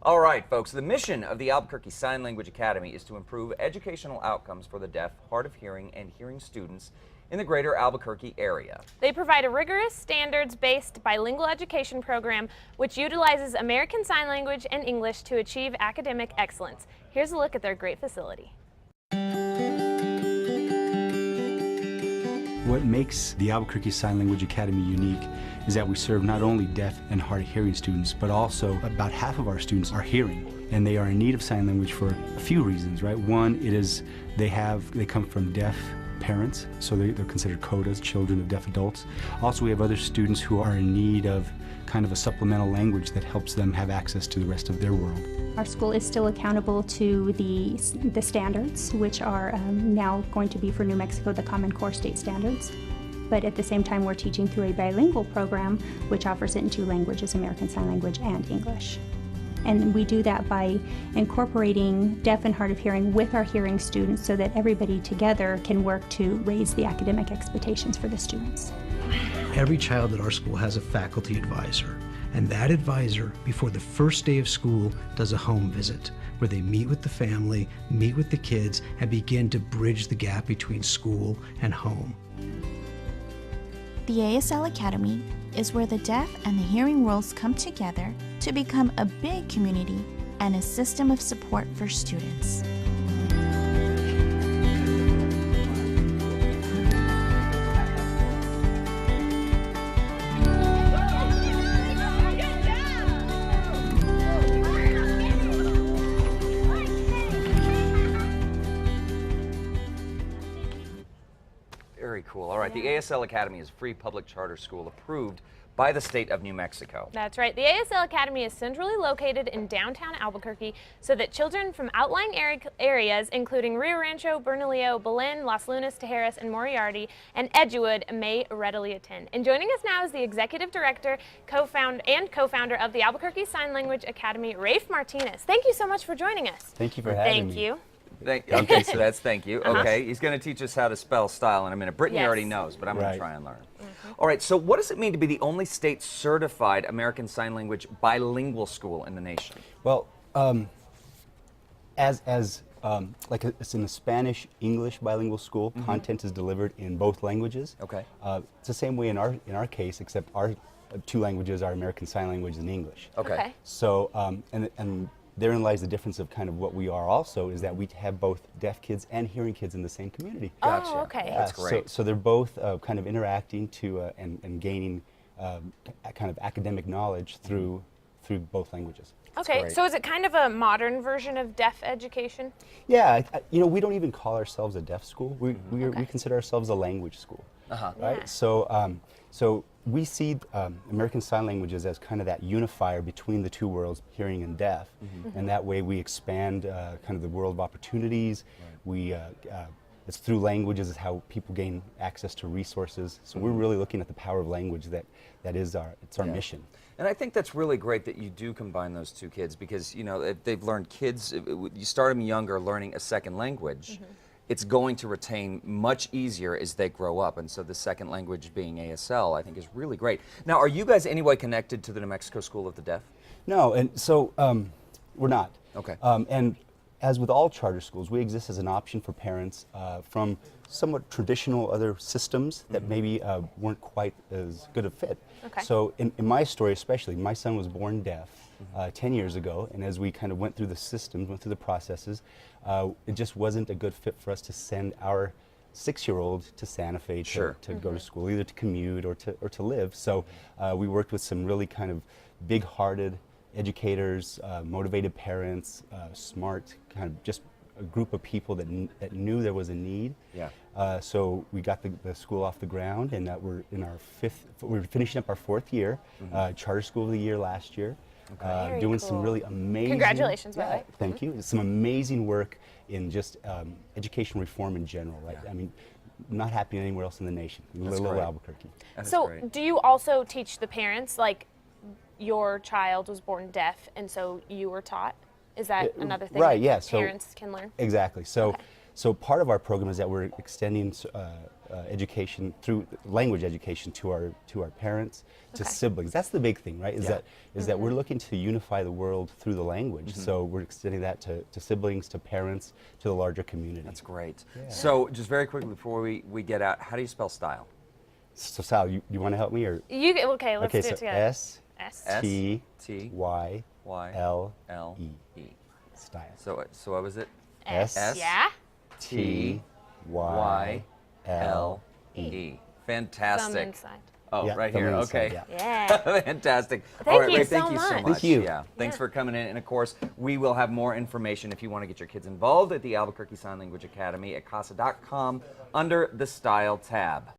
All right, folks, the mission of the Albuquerque Sign Language Academy is to improve educational outcomes for the deaf, hard of hearing, and hearing students in the greater Albuquerque area. They provide a rigorous, standards-based bilingual education program which utilizes American Sign Language and English to achieve academic excellence. Here's a look at their great facility. What makes the Albuquerque Sign Language Academy unique is that we serve not only deaf and hard of hearing students, but also about half of our students are hearing, and they are in need of sign language for a few reasons, right? One, it is they come from deaf parents, so they're considered CODAs, children of deaf adults. Also, we have other students who are in need of kind of a supplemental language that helps them have access to the rest of their world. Our school is still accountable to the standards, which are now going to be for New Mexico the Common Core State Standards. But at the same time, we're teaching through a bilingual program which offers it in two languages, American Sign Language and English. And we do that by incorporating deaf and hard of hearing with our hearing students so that everybody together can work to raise the academic expectations for the students. Every child at our school has a faculty advisor, and that advisor, before the first day of school, does a home visit where they meet with the family, meet with the kids, and begin to bridge the gap between school and home. The ASL Academy is where the deaf and the hearing worlds come together to become a big community and a system of support for students. Very cool. All right, the ASL Academy is a free public charter school approved by the state of New Mexico. That's right. The ASL Academy is centrally located in downtown Albuquerque so that children from outlying areas, including Rio Rancho, Bernalillo, Belen, Las Lunas, Tejeras, and Moriarty, and Edgewood, may readily attend. And joining us now is the Executive Director and co-founder of the Albuquerque Sign Language Academy, Rafe Martinez. Thank you so much for joining us. Thank you for having me. Thank you. Okay, so that's thank you. Okay, he's going to teach us how to spell style in a minute. Brittany already knows, but I'm going to try and learn. All right, so what does it mean to be the only state-certified American Sign Language bilingual school in the nation? Well, it's in a Spanish-English bilingual school. Content is delivered in both languages. Okay. It's the same way in our case, except our two languages are American Sign Language and English. Okay. So, and therein lies the difference of kind of what we are also, is that we have both deaf kids and hearing kids in the same community. Gotcha. Oh, okay. That's great. So they're both kind of interacting and gaining kind of academic knowledge through both languages. Okay, so is it kind of a modern version of deaf education? Yeah, we don't even call ourselves a deaf school. We consider ourselves a language school. Right? Yeah. So we see American Sign Languages as kind of that unifier between the two worlds, hearing and deaf, and that way we expand kind of the world of opportunities. It's through languages is how people gain access to resources. So we're really looking at the power of language it's our mission. And I think that's really great that you do combine those two kids because, if they've learned you start them younger learning a second language, it's going to retain much easier as they grow up. And so the second language being ASL, I think is really great. Now, are you guys anyway connected to the New Mexico School of the Deaf? No, and so we're not. Okay. And as with all charter schools, we exist as an option for parents from somewhat traditional other systems that maybe weren't quite as good a fit. Okay. So in my story especially, my son was born deaf 10 years ago, and as we kind of went through the systems, went through the processes, it just wasn't a good fit for us to send our 6-year-old to Santa Fe to go to school, either to commute or to live. So we worked with some really kind of big-hearted educators, motivated parents, smart, kind of just a group of people that knew there was a need. Yeah. So we got the school off the ground, and we're finishing up our 4th year, Charter School of the Year last year. Doing some really amazing. Congratulations, by the way. Thank you. Some amazing work in just education reform in general. Right? I mean, not happening anywhere else in the nation. Little Albuquerque. So, do you also teach the parents, like your child was born deaf, and so you were taught? Is that another thing right, that parents can learn? Exactly. So, So part of our program is that we're extending education through language education to our parents, to siblings. That's the big thing, right? Is that we're looking to unify the world through the language. So we're extending that to siblings, to parents, to the larger community. That's great. So just very quickly before we get out, how do you spell style? So Sal, you want to help me or? Okay, let's do so it together. S S. T T Y L L E. E. Style. So what was it? S. S. Yeah. T Y L E. Fantastic. Thumb inside. Oh, Yeah, right thumb here. inside, Okay. Yeah. Fantastic. Thank All right, you Ray, so thank you so much. much. Thank you. Yeah. Thanks Yeah. for coming in. And of course, we will have more information if you want to get your kids involved at the Albuquerque Sign Language Academy at casa.com under the Style tab.